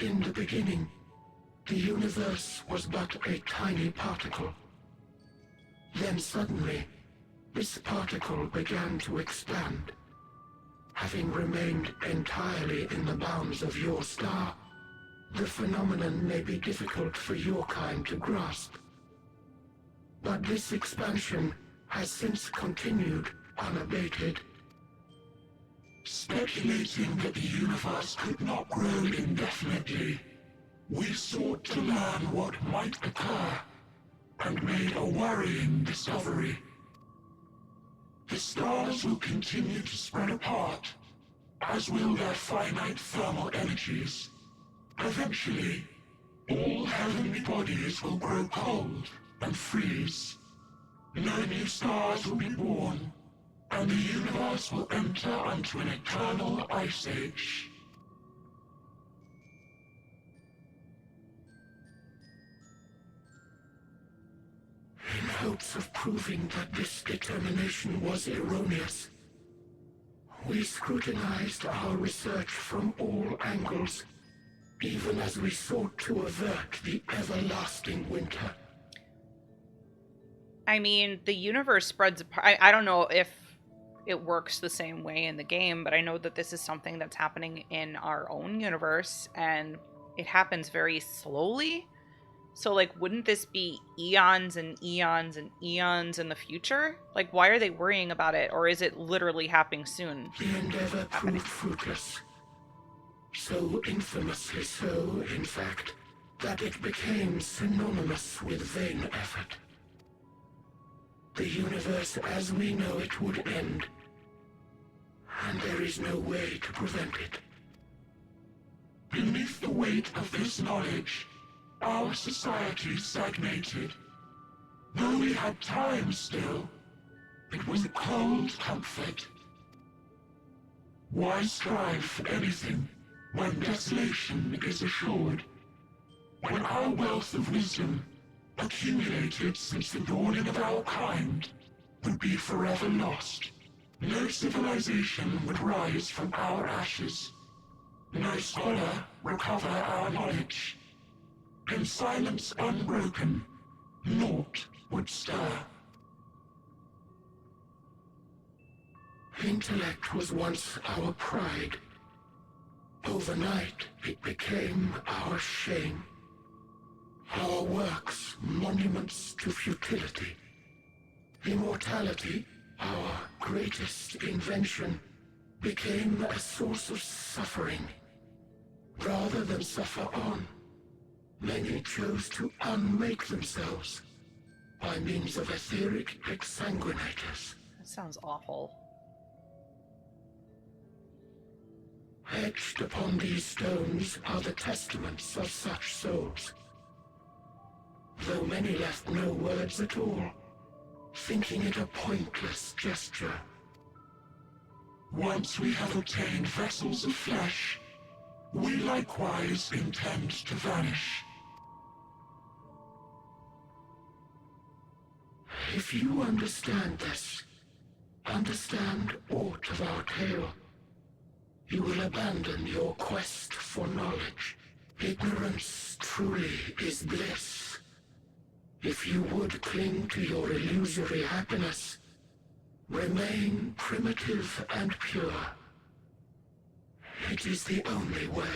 In the beginning, the universe was but a tiny particle. Then suddenly, this particle began to expand. Having remained entirely in the bounds of your star, the phenomenon may be difficult for your kind to grasp. But this expansion has since continued unabated. Speculating that the universe could not grow indefinitely, we sought to learn what might occur, and made a worrying discovery. The stars will continue to spread apart, as will their finite thermal energies. Eventually, all heavenly bodies will grow cold and freeze. No new stars will be born, and the universe will enter onto an eternal ice age. In hopes of proving that this determination was erroneous, we scrutinized our research from all angles, even as we sought to avert the everlasting winter. I mean, the universe spreads apart. I don't know if it works the same way in the game, but I know that this is something that's happening in our own universe, and it happens very slowly. So, like, wouldn't this be eons and eons and eons in the future? Like, why are they worrying about it? Or is it literally happening soon? The endeavor proved fruitless. So infamously so, in fact, that it became synonymous with vain effort. The universe as we know it would end, and there is no way to prevent it. Beneath the weight of this knowledge, our society stagnated. Though we had time still, it was a cold comfort. Why strive for anything when desolation is assured? When our wealth of wisdom, accumulated since the dawning of our kind, would be forever lost. No civilization would rise from our ashes. No scholar recover our knowledge. In silence unbroken, naught would stir. Intellect was once our pride. Overnight, it became our shame. Our works, monuments to futility. Immortality, our greatest invention, became a source of suffering. Rather than suffer on, many chose to unmake themselves by means of etheric exsanguinators. That sounds awful. Etched upon these stones are the testaments of such souls. Though many left no words at all, thinking it a pointless gesture. Once we have obtained vessels of flesh, we likewise intend to vanish. If you understand this, understand aught of our tale, you will abandon your quest for knowledge. Ignorance truly is bliss. If you would cling to your illusory happiness, remain primitive and pure. It is the only way.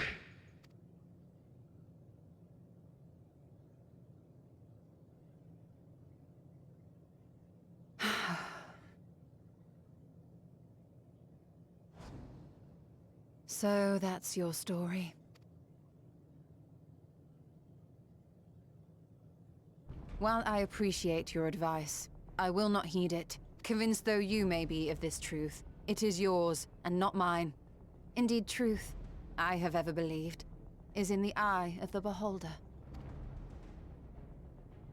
So that's your story. While I appreciate your advice, I will not heed it. Convinced though you may be of this truth, it is yours and not mine. Indeed, truth, I have ever believed, is in the eye of the beholder.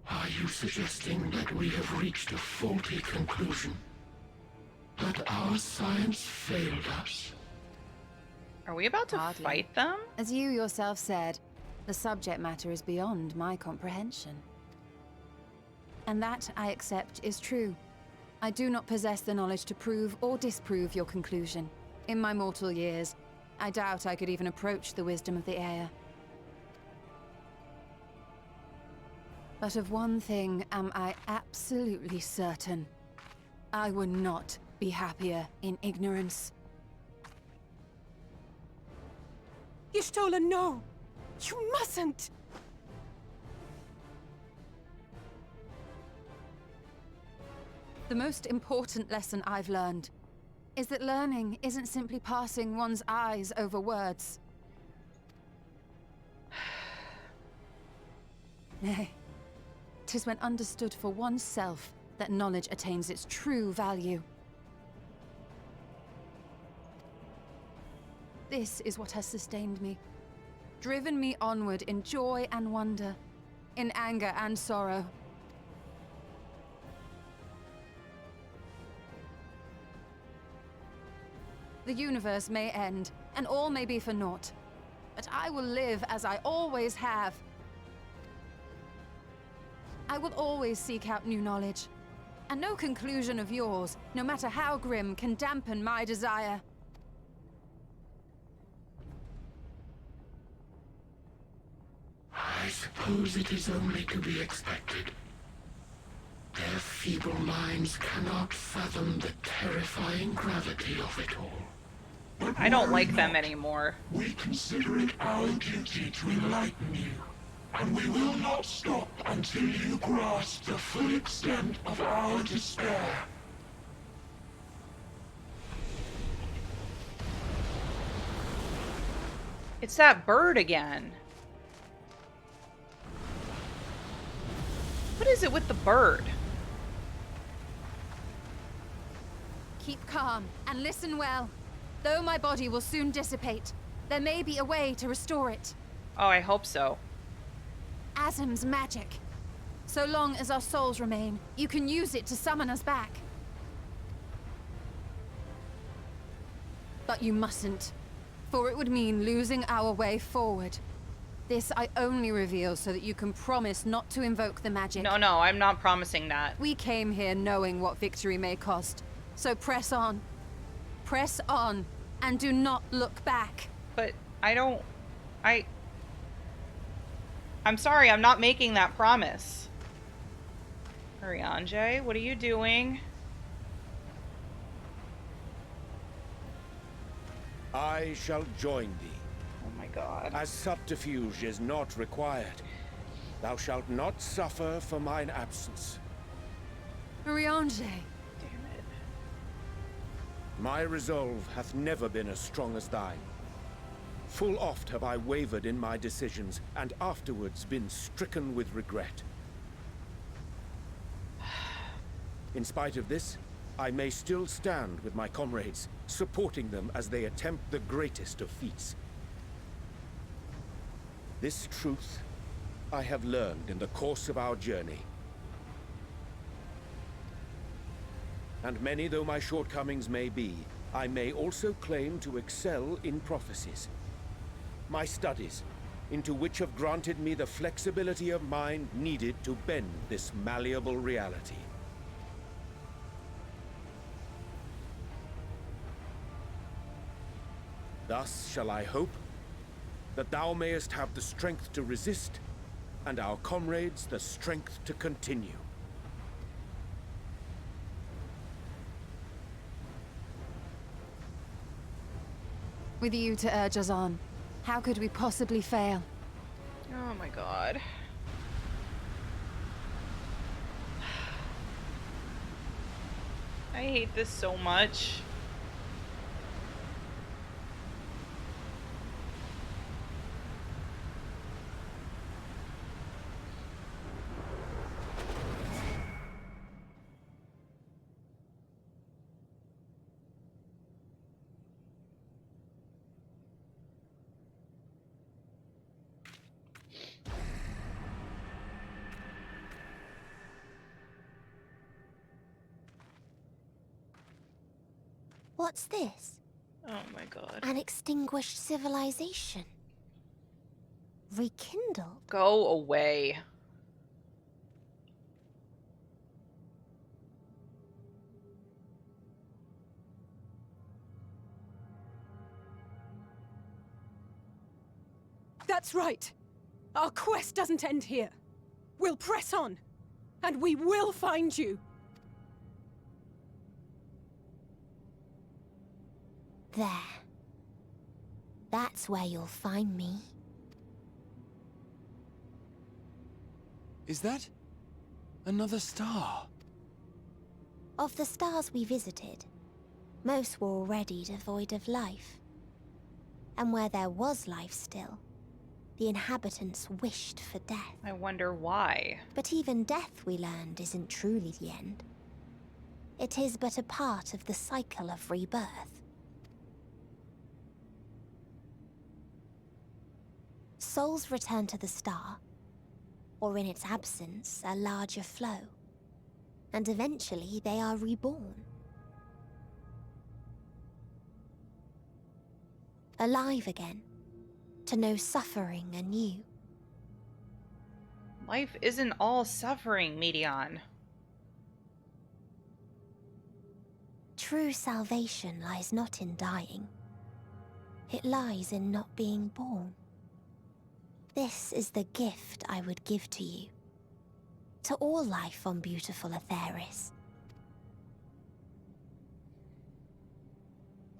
Are you suggesting that we have reached a faulty conclusion? That our science failed us? Are we about to Hardly. fight them? As you yourself said, the subject matter is beyond my comprehension. And that, I accept, is true. I do not possess the knowledge to prove or disprove your conclusion. In my mortal years, I doubt I could even approach the wisdom of the air. But of one thing am I absolutely certain. I would not be happier in ignorance. Y'shtola, no! You mustn't! The most important lesson I've learned is that learning isn't simply passing one's eyes over words. Nay, 'tis when understood for oneself that knowledge attains its true value. This is what has sustained me, driven me onward in joy and wonder, in anger and sorrow. The universe may end, and all may be for naught. But I will live as I always have. I will always seek out new knowledge. And no conclusion of yours, no matter how grim, can dampen my desire. I suppose it is only to be expected. Their feeble minds cannot fathom the terrifying gravity of it all. But I don't worry like them not. anymore. We consider it our duty to enlighten you, and we will not stop until you grasp the full extent of our despair. It's that bird again. What is it with the bird? Keep calm and listen well. Though my body will soon dissipate, there may be a way to restore it. Oh, I hope so. Azim's magic. So long as our souls remain, you can use it to summon us back. But you mustn't, for it would mean losing our way forward. This I only reveal so that you can promise not to invoke the magic. No, I'm not promising that. We came here knowing what victory may cost, so press on. Press on, and do not look back. But I'm sorry, I'm not making that promise. Arianje, what are you doing? I shall join thee. Oh my god. As subterfuge is not required, thou shalt not suffer for mine absence. Arianje! Damn it. My resolve hath never been as strong as thine. Full oft have I wavered in my decisions, and afterwards been stricken with regret. In spite of this, I may still stand with my comrades, supporting them as they attempt the greatest of feats. This truth I have learned in the course of our journey. And many though my shortcomings may be, I may also claim to excel in prophecies. My studies, into which have granted me the flexibility of mind needed to bend this malleable reality. Thus shall I hope that thou mayest have the strength to resist, and our comrades the strength to continue. With you to urge us on, how could we possibly fail? Oh my god. I hate this so much. What's this? Oh my god. An extinguished civilization. Rekindled. Go away. That's right. Our quest doesn't end here. We'll press on, and we will find you. There. That's where you'll find me. Is that another star? Of the stars we visited, most were already devoid of life. And where there was life still, the inhabitants wished for death. I wonder why. But even death, we learned, isn't truly the end. It is but a part of the cycle of rebirth. Souls return to the star, or in its absence, a larger flow. And eventually they are reborn. Alive again, to know suffering anew. Life isn't all suffering, Medion. True salvation lies not in dying. It lies in not being born. This is the gift I would give to you. To all life on beautiful Etheris.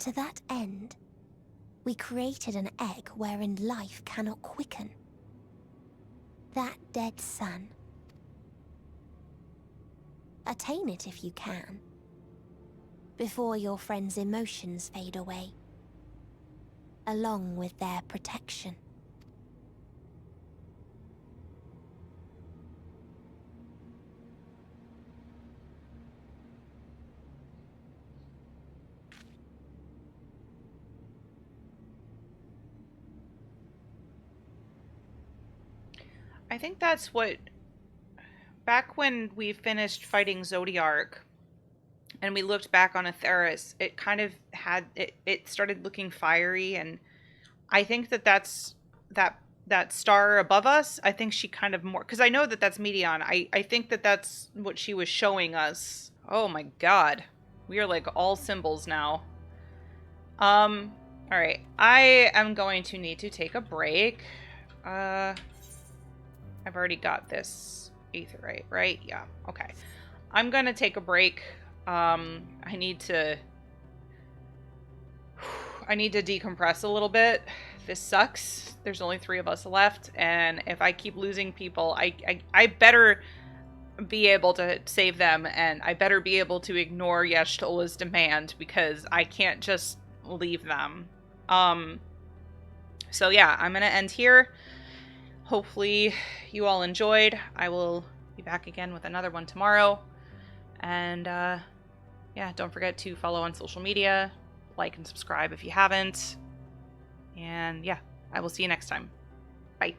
To that end, we created an egg wherein life cannot quicken. That dead sun. Attain it if you can, before your friends' emotions fade away, along with their protection. I think that's what... Back when we finished fighting Zodiark, and we looked back on Etheris, it kind of had... It started looking fiery, and I think that's... That star above us, I think she kind of more... Because I know that that's Medion. I think that's what she was showing us. Oh my god. We are like all symbols now. Alright. I am going to need to take a break. I've already got this Aetherite, right? Yeah, okay. I'm gonna take a break. I need to decompress a little bit. This sucks. There's only 3 of us left, and if I keep losing people, I better be able to save them, and I better be able to ignore Y'shtola's demand, because I can't just leave them. So yeah, I'm gonna end here. Hopefully you all enjoyed. I will be back again with another one tomorrow. And yeah, don't forget to follow on social media, like and subscribe if you haven't. And yeah, I will see you next time. Bye.